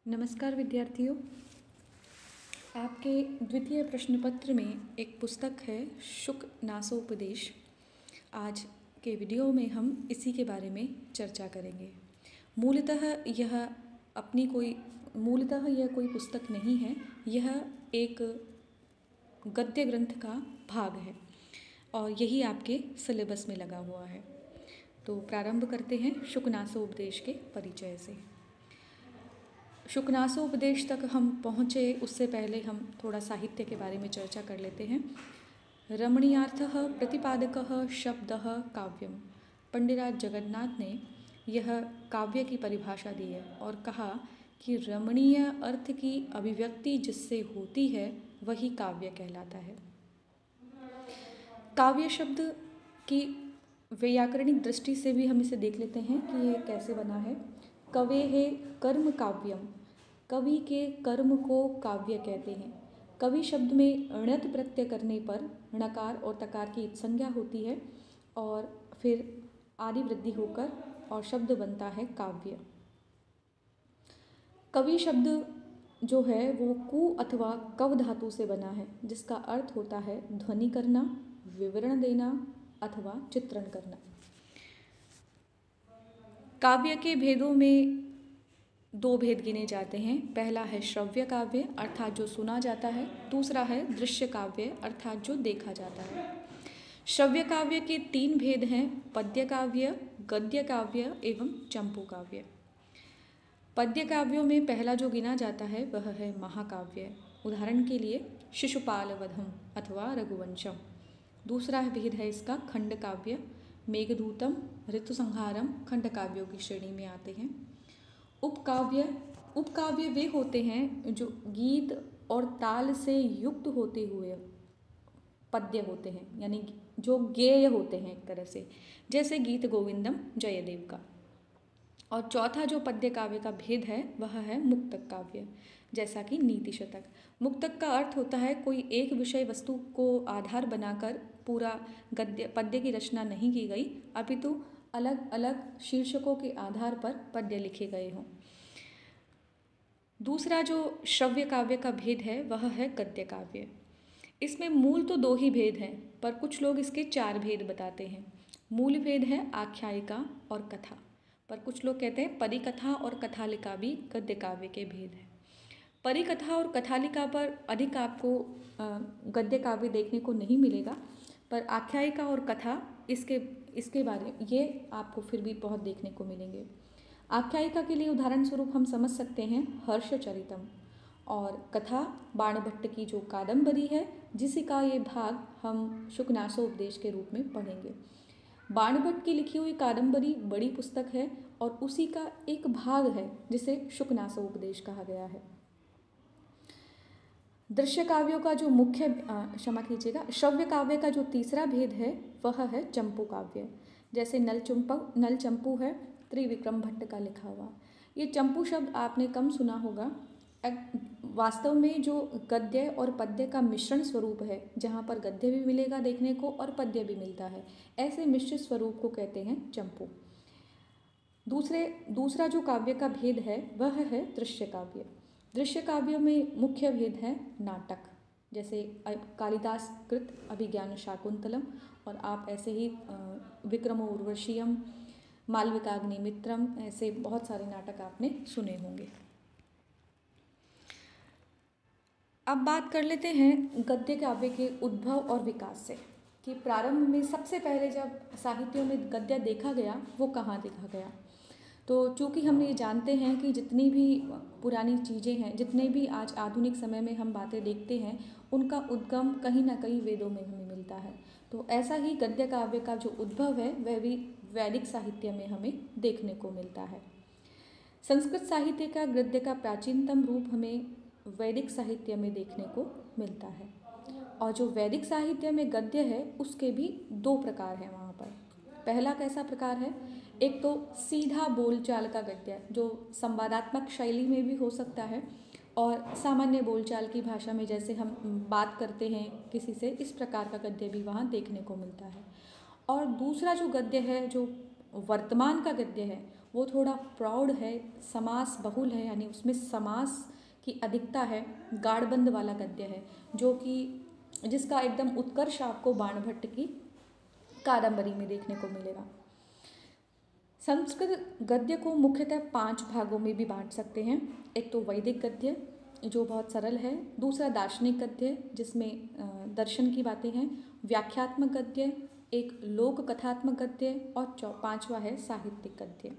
नमस्कार विद्यार्थियों। आपके द्वितीय प्रश्न पत्र में एक पुस्तक है शुक नासोपदेश। आज के वीडियो में हम इसी के बारे में चर्चा करेंगे। मूलतः यह कोई पुस्तक नहीं है, यह एक गद्य ग्रंथ का भाग है और यही आपके सिलेबस में लगा हुआ है। तो प्रारंभ करते हैं शुक नासोपदेश के परिचय से। शुकनासोपदेश तक हम पहुँचे उससे पहले हम थोड़ा साहित्य के बारे में चर्चा कर लेते हैं। रमणीयार्थः प्रतिपादकः शब्दः काव्यम। पंडितराज जगन्नाथ ने यह काव्य की परिभाषा दी है और कहा कि रमणीय अर्थ की अभिव्यक्ति जिससे होती है वही काव्य कहलाता है। काव्य शब्द की वैयाकरणिक दृष्टि से भी हम इसे देख लेते हैं कि यह कैसे बना है। कवेः कर्म काव्यम, कवि के कर्म को काव्य कहते हैं। कवि शब्द में णत प्रत्यय करने पर णकार और तकार की संज्ञा होती है और फिर आदि वृद्धि होकर और शब्द बनता है काव्य। कवि शब्द जो है वो कु अथवा कव धातु से बना है, जिसका अर्थ होता है ध्वनि करना, विवरण देना अथवा चित्रण करना। काव्य के भेदों में दो भेद गिने जाते हैं। पहला है श्रव्य काव्य अर्थात जो सुना जाता है, दूसरा है दृश्य काव्य अर्थात जो देखा जाता है। श्रव्य काव्य के तीन भेद हैं, पद्य काव्य, गद्य काव्य एवं चंपू काव्य। पद्य काव्यों में पहला जो गिना जाता है वह है महाकाव्य, उदाहरण के लिए शिशुपाल वधम अथवा रघुवंशम। दूसरा भेद है इसका खंड काव्य, मेघदूतम, ऋतुसंहारम खंड काव्यों की श्रेणी में आते हैं। उपकाव्य वे होते हैं जो गीत और ताल से युक्त होते हुए पद्य होते हैं, यानी जो गेय होते हैं एक तरह से, जैसे गीत गोविंदम जयदेव का। और चौथा जो पद्य काव्य का भेद है वह है मुक्तक काव्य, जैसा कि नीति शतक। मुक्तक का अर्थ होता है कोई एक विषय वस्तु को आधार बनाकर पूरा पद्य की रचना नहीं की गई, अपितु अलग अलग शीर्षकों के आधार पर पद्य लिखे गए हों। दूसरा जो श्रव्य काव्य का भेद है वह है गद्य काव्य। इसमें मूल तो दो ही भेद हैं, पर कुछ लोग इसके चार भेद बताते हैं। मूल भेद है आख्यायिका और कथा, पर कुछ लोग कहते हैं परिकथा और कथालिका भी गद्य काव्य के भेद हैं। परिकथा और कथालिका पर अधिक आपको गद्य काव्य देखने को नहीं मिलेगा, पर आख्यायिका और कथा इसके बारे ये आपको फिर भी बहुत देखने को मिलेंगे। आख्यायिका के लिए उदाहरण स्वरूप हम समझ सकते हैं हर्षचरितम, और कथा बाणभट्ट की जो कादंबरी है जिसका ये भाग हम शुकनासोपदेश के रूप में पढ़ेंगे। बाणभट्ट की लिखी हुई कादंबरी बड़ी पुस्तक है और उसी का एक भाग है जिसे शुकनासोपदेश कहा गया है। दृश्य काव्यों का जो श्रव्य काव्य का जो तीसरा भेद है वह है चंपू काव्य, जैसे नल चंपू है त्रिविक्रम भट्ट का लिखा हुआ। ये चंपू शब्द आपने कम सुना होगा। वास्तव में जो गद्य और पद्य का मिश्रण स्वरूप है, जहाँ पर गद्य भी मिलेगा देखने को और पद्य भी मिलता है, ऐसे मिश्रित स्वरूप को कहते हैं चंपू। दूसरा जो काव्य का भेद है वह है दृश्य काव्य। दृश्य काव्यों में मुख्य भेद है नाटक, जैसे कालिदास कृत अभिज्ञान शाकुंतलम, और आप ऐसे ही विक्रमो उर्वशीयम, मालविकाग्निमित्रम, ऐसे बहुत सारे नाटक आपने सुने होंगे। अब बात कर लेते हैं गद्य काव्य के उद्भव और विकास से, कि प्रारंभ में सबसे पहले जब साहित्यों में गद्य देखा गया वो कहाँ देखा गया। तो चूँकि हम ये जानते हैं कि जितनी भी पुरानी चीज़ें हैं, जितने भी आज आधुनिक समय में हम बातें देखते हैं, उनका उद्गम कहीं ना कहीं वेदों में हमें मिलता है। तो ऐसा ही गद्य काव्य का जो उद्भव है वह भी वैदिक साहित्य में हमें देखने को मिलता है। संस्कृत साहित्य का गद्य का प्राचीनतम रूप हमें वैदिक साहित्य में देखने को मिलता है, और जो वैदिक साहित्य में गद्य है उसके भी दो प्रकार हैं वहाँ पर। पहला कैसा प्रकार है, एक तो सीधा बोलचाल का गद्य, जो संवादात्मक शैली में भी हो सकता है और सामान्य बोलचाल की भाषा में जैसे हम बात करते हैं किसी से, इस प्रकार का गद्य भी वहाँ देखने को मिलता है। और दूसरा जो गद्य है, जो वर्तमान का गद्य है, वो थोड़ा प्रौढ़ है, समास बहुल है, यानी उसमें समास की अधिकता है, गाड़बंद वाला गद्य है, जो कि जिसका एकदम उत्कर्ष आपको बाणभट्ट की कादंबरी में देखने को मिलेगा। संस्कृत गद्य को मुख्यतः 5 भागों में भी बांट सकते हैं। एक तो वैदिक गद्य जो बहुत सरल है, दूसरा दार्शनिक गद्य जिसमें दर्शन की बातें हैं, व्याख्यात्मक गद्य, एक लोक कथात्मक गद्य और 5वां है साहित्यिक गद्य।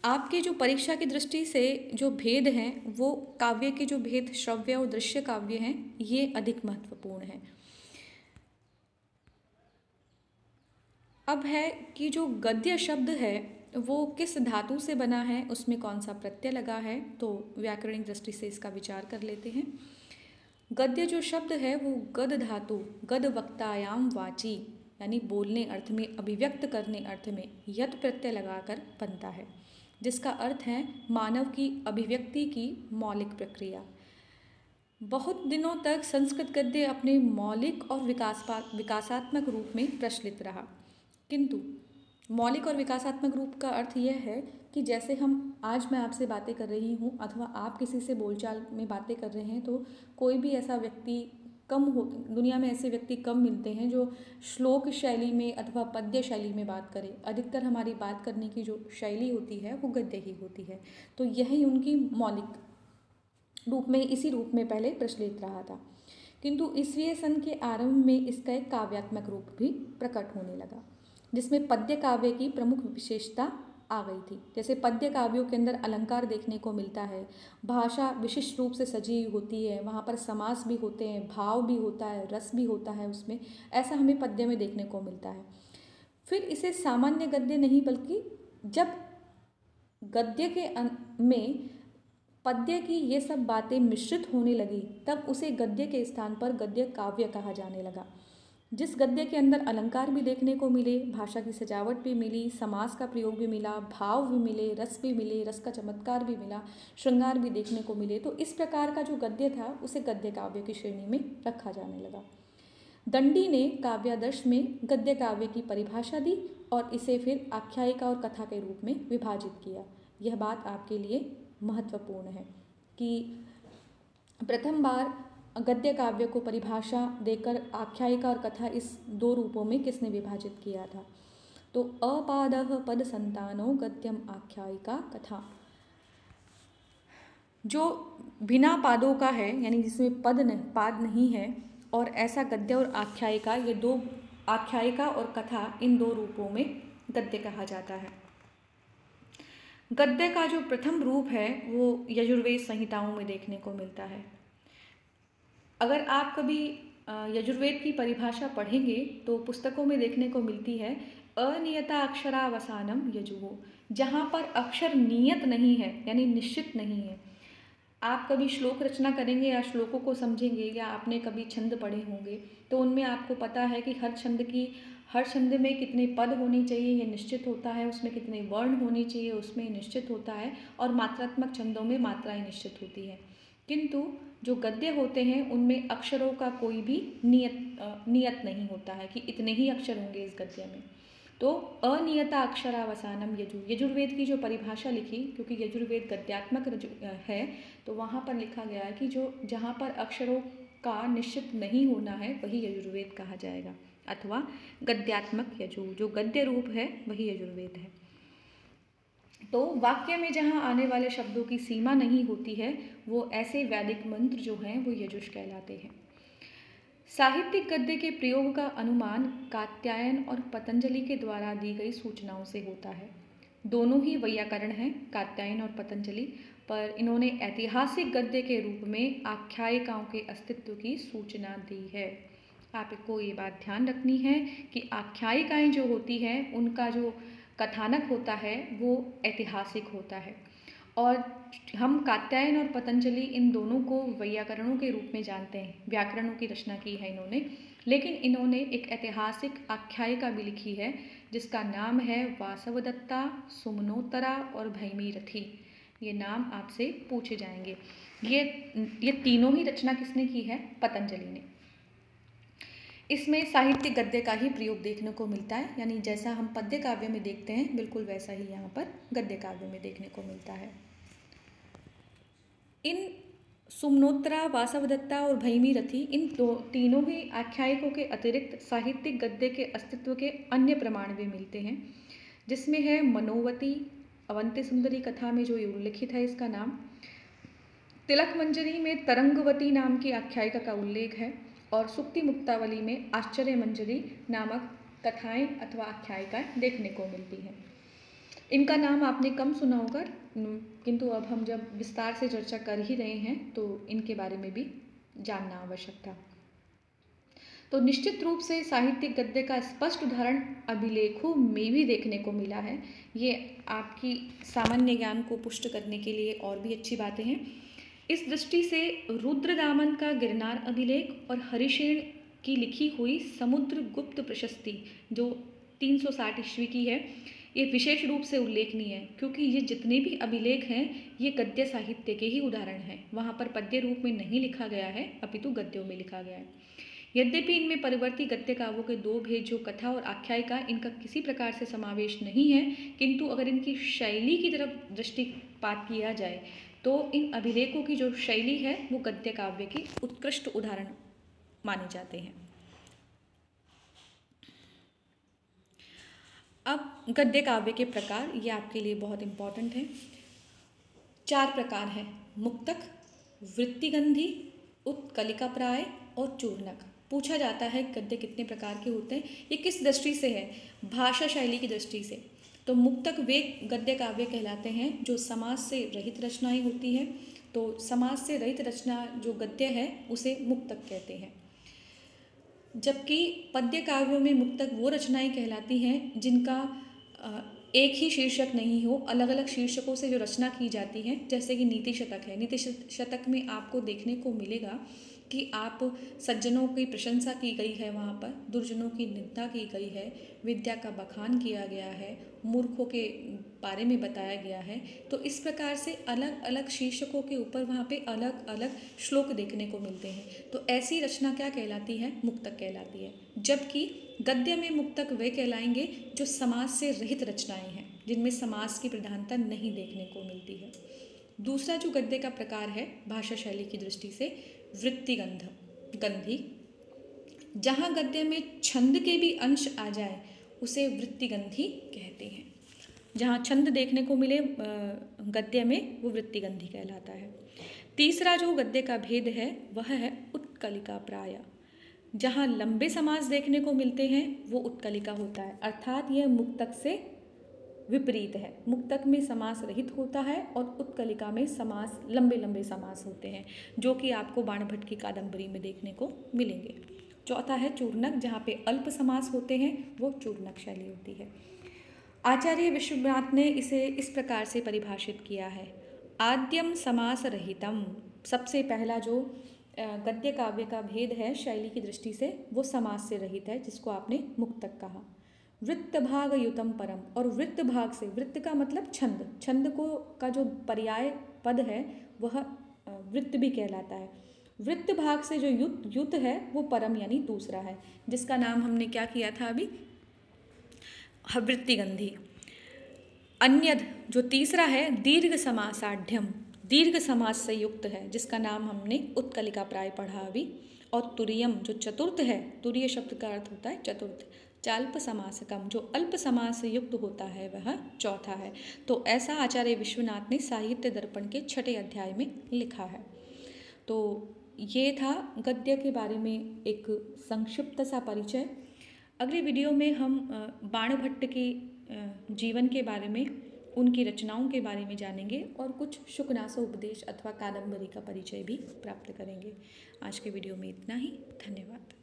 आपके जो परीक्षा की दृष्टि से जो भेद हैं वो काव्य के जो भेद श्रव्य और दृश्य काव्य हैं ये अधिक महत्वपूर्ण है। अब है कि जो गद्य शब्द है वो किस धातु से बना है, उसमें कौन सा प्रत्यय लगा है, तो व्याकरणिक दृष्टि से इसका विचार कर लेते हैं। गद्य जो शब्द है वो गद धातु गद वक्तायाम वाची यानी बोलने अर्थ में, अभिव्यक्त करने अर्थ में यत प्रत्यय लगाकर बनता है, जिसका अर्थ है मानव की अभिव्यक्ति की मौलिक प्रक्रिया। बहुत दिनों तक संस्कृत गद्य अपने मौलिक और विकासात्मक रूप में प्रचलित रहा, किंतु मौलिक और विकासात्मक रूप का अर्थ यह है कि जैसे हम आज मैं आपसे बातें कर रही हूँ अथवा आप किसी से बोलचाल में बातें कर रहे हैं, तो कोई भी ऐसा व्यक्ति कम हो, दुनिया में ऐसे व्यक्ति कम मिलते हैं जो श्लोक शैली में अथवा पद्य शैली में बात करें। अधिकतर हमारी बात करने की जो शैली होती है वो गद्य ही होती है, तो यही उनकी मौलिक रूप में, इसी रूप में पहले प्रचलित रहा था। किंतु ईसवीं सन के आरंभ में इसका एक काव्यात्मक रूप भी प्रकट होने लगा, जिसमें पद्य काव्य की प्रमुख विशेषता आ गई थी। जैसे पद्य काव्यों के अंदर अलंकार देखने को मिलता है, भाषा विशिष्ट रूप से सजी होती है, वहाँ पर समास भी होते हैं, भाव भी होता है, रस भी होता है उसमें, ऐसा हमें पद्य में देखने को मिलता है। फिर इसे सामान्य गद्य नहीं बल्कि जब गद्य के में पद्य की ये सब बातें मिश्रित होने लगी तब उसे गद्य के स्थान पर गद्य काव्य कहा जाने लगा। जिस गद्य के अंदर अलंकार भी देखने को मिले, भाषा की सजावट भी मिली, समास का प्रयोग भी मिला, भाव भी मिले, रस भी मिले, रस का चमत्कार भी मिला, श्रृंगार भी देखने को मिले, तो इस प्रकार का जो गद्य था उसे गद्य काव्य की श्रेणी में रखा जाने लगा। दंडी ने काव्यादर्श में गद्य काव्य की परिभाषा दी और इसे फिर आख्यायिका और कथा के रूप में विभाजित किया। यह बात आपके लिए महत्वपूर्ण है कि प्रथम बार गद्य काव्य को परिभाषा देकर आख्यायिका और कथा इस 2 रूपों में किसने विभाजित किया था, तो अपादः पद संतानो गद्यम आख्यायिका कथा। जो बिना पादों का है यानी जिसमें पाद नहीं है, और ऐसा गद्य और आख्यायिका, ये 2 आख्यायिका और कथा, इन 2 रूपों में गद्य कहा जाता है। गद्य का जो प्रथम रूप है वो यजुर्वेद संहिताओं में देखने को मिलता है। अगर आप कभी यजुर्वेद की परिभाषा पढ़ेंगे तो पुस्तकों में देखने को मिलती है अनियता अक्षरावसानम यजुः, जहाँ पर अक्षर नियत नहीं है यानी निश्चित नहीं है। आप कभी श्लोक रचना करेंगे या श्लोकों को समझेंगे या आपने कभी छंद पढ़े होंगे तो उनमें आपको पता है कि हर छंद में कितने पद होने चाहिए ये निश्चित होता है, उसमें कितने वर्ण होने चाहिए उसमें निश्चित होता है, और मात्रात्मक छंदों में मात्राएं निश्चित होती है। किंतु जो गद्य होते हैं उनमें अक्षरों का कोई भी नियत नहीं होता है कि इतने ही अक्षर होंगे इस गद्य में। तो अनियता अक्षरावसानम यजुर्वेद की जो परिभाषा लिखी, क्योंकि यजुर्वेद गद्यात्मक है तो वहाँ पर लिखा गया है कि जो जहाँ पर अक्षरों का निश्चित नहीं होना है वही यजुर्वेद कहा जाएगा, अथवा गद्यात्मक यजु, जो गद्य रूप है वही यजुर्वेद है। तो वाक्य में जहाँ आने वाले शब्दों की सीमा नहीं होती है वो ऐसे वैदिक मंत्र जो हैं वो यजुष कहलाते हैं। साहित्यिक गद्य के प्रयोग का अनुमान कात्यायन और पतंजलि के द्वारा दी गई सूचनाओं से होता है। दोनों ही वैयाकरण हैं, कात्यायन और पतंजलि, पर इन्होंने ऐतिहासिक गद्य के रूप में आख्यायिकाओं के अस्तित्व की सूचना दी है। आपको ये बात ध्यान रखनी है कि आख्यायिकाएं जो होती हैं उनका जो कथानक होता है वो ऐतिहासिक होता है, और हम कात्यायन और पतंजलि इन दोनों को वैयाकरणों के रूप में जानते हैं। व्याकरणों की रचना की है इन्होंने, लेकिन इन्होंने एक ऐतिहासिक आख्यायिका भी लिखी है जिसका नाम है वासवदत्ता, सुमनोत्तरा और भैमीरथी। ये नाम आपसे पूछे जाएंगे। ये तीनों ही रचना किसने की है? पतंजलि ने। इसमें साहित्यिक गद्य का ही प्रयोग देखने को मिलता है, यानी जैसा हम पद्य काव्य में देखते हैं बिल्कुल वैसा ही यहाँ पर गद्य काव्य में देखने को मिलता है। इन सुमनोत्रा, वासवदत्ता और भैमी रथी, इन तीनों ही आख्यायिकों के अतिरिक्त साहित्यिक गद्य के अस्तित्व के अन्य प्रमाण भी मिलते हैं, जिसमें है मनोवती, अवंती सुंदरी कथा में जो ये उल्लिखित है इसका नाम, तिलक मंजरी में तरंगवती नाम की आख्यायिका का उल्लेख है, और सुक्ति मुक्तावली में आश्चर्य मंजरी नामक कथाएं अथवा आख्यायिकाएं देखने को मिलती हैं। इनका नाम आपने कम सुना होगा, किंतु अब हम जब विस्तार से चर्चा कर ही रहे हैं तो इनके बारे में भी जानना आवश्यक था। तो निश्चित रूप से साहित्यिक गद्य का स्पष्ट उदाहरण अभिलेखों में भी देखने को मिला है। ये आपकी सामान्य ज्ञान को पुष्ट करने के लिए और भी अच्छी बातें हैं। इस दृष्टि से रुद्रदामन का गिरनार अभिलेख और हरिशेन की लिखी हुई समुद्रगुप्त प्रशस्ति जो 360 ईस्वी की है, ये विशेष रूप से उल्लेखनीय है, क्योंकि ये जितने भी अभिलेख हैं ये गद्य साहित्य के ही उदाहरण हैं। वहाँ पर पद्य रूप में नहीं लिखा गया है, अपितु गद्यों में लिखा गया है। यद्यपि इनमें परिवर्ती गद्य काव्यों के दो भेद जो कथा और आख्यायिका, इनका किसी प्रकार से समावेश नहीं है, किंतु अगर इनकी शैली की तरफ दृष्टिपात किया जाए तो इन अभिलेखों की जो शैली है वो गद्य काव्य की उत्कृष्ट उदाहरण माने जाते हैं। अब गद्य काव्य के प्रकार, ये आपके लिए बहुत इम्पॉर्टेंट है। 4 प्रकार हैं: मुक्तक, वृत्तिगंधी, उत्कलिकाप्राय और चूर्णक। पूछा जाता है गद्य कितने प्रकार के होते हैं, ये किस दृष्टि से है? भाषा शैली की दृष्टि से। तो मुक्तक वे गद्य काव्य कहलाते हैं जो समास से रहित रचनाएं होती हैं। तो समास से रहित रचना जो गद्य है उसे मुक्तक कहते हैं। जबकि पद्य काव्यों में मुक्तक वो रचनाएं कहलाती हैं जिनका एक ही शीर्षक नहीं हो, अलग अलग शीर्षकों से जो रचना की जाती है। जैसे कि नीति शतक है, नीति शतक में आपको देखने को मिलेगा कि आप सज्जनों की प्रशंसा की गई है, वहाँ पर दुर्जनों की निंदा की गई है, विद्या का बखान किया गया है, मूर्खों के बारे में बताया गया है। तो इस प्रकार से अलग अलग शीर्षकों के ऊपर वहाँ पे अलग अलग श्लोक देखने को मिलते हैं। तो ऐसी रचना क्या कहलाती है? मुक्तक कहलाती है। जबकि गद्य में मुक्तक वे कहलाएंगे जो समास से रहित रचनाएं हैं, जिनमें समास की प्रधानता नहीं देखने को मिलती है। दूसरा जो गद्य का प्रकार है भाषा शैली की दृष्टि से, वृत्तिगंधी। जहाँ गद्य में छंद के भी अंश आ जाए उसे वृत्तिगंधी कहते हैं। जहाँ छंद देखने को मिले गद्य में वो वृत्तिगंधी कहलाता है। तीसरा जो गद्य का भेद है वह है उत्कलिकाप्राय। जहाँ लंबे समास देखने को मिलते हैं वो उत्कलिका होता है, अर्थात यह मुक्तक से विपरीत है। मुक्तक में समास रहित होता है और उत्कलिका में समास, लंबे लंबे समास होते हैं, जो कि आपको बाणभट्ट की कादंबरी में देखने को मिलेंगे। चौथा है चूर्णक, जहाँ पे अल्प समास होते हैं, वो चूर्णक शैली होती है। आचार्य विश्वनाथ ने इसे इस प्रकार से परिभाषित किया है: आद्यम समास रहितम। सबसे पहला जो गद्य काव्य का भेद है शैली की दृष्टि से, वो समास से रहित है, जिसको आपने मुक्तक कहा। वृत्त भाग युतम परम, और वृत्त भाग से, वृत्त का मतलब छंद, छंद को का जो पर्याय पद है वह वृत्त भी कहलाता है। वृत्त भाग से जो युत है वो परम यानी दूसरा है, जिसका नाम हमने क्या किया था अभी? वृत्तिगंधी। अन्यद जो तीसरा है दीर्घ समासाढ़्यम, दीर्घ समास से युक्त है, जिसका नाम हमने उत्कलिकाप्राय पढ़ा अभी। और तुरीयम जो चतुर्थ है, तुरीय शब्द का अर्थ होता है चतुर्थ। चाल्प समासकम जो अल्प समास से युक्त होता है वह चौथा है। तो ऐसा आचार्य विश्वनाथ ने साहित्य दर्पण के 6 अध्याय में लिखा है। तो ये था गद्य के बारे में एक संक्षिप्त सा परिचय। अगले वीडियो में हम बाणभट्ट के जीवन के बारे में, उनकी रचनाओं के बारे में जानेंगे और कुछ शुकनासोपदेश अथवा कादंबरी का परिचय भी प्राप्त करेंगे। आज के वीडियो में इतना ही। धन्यवाद।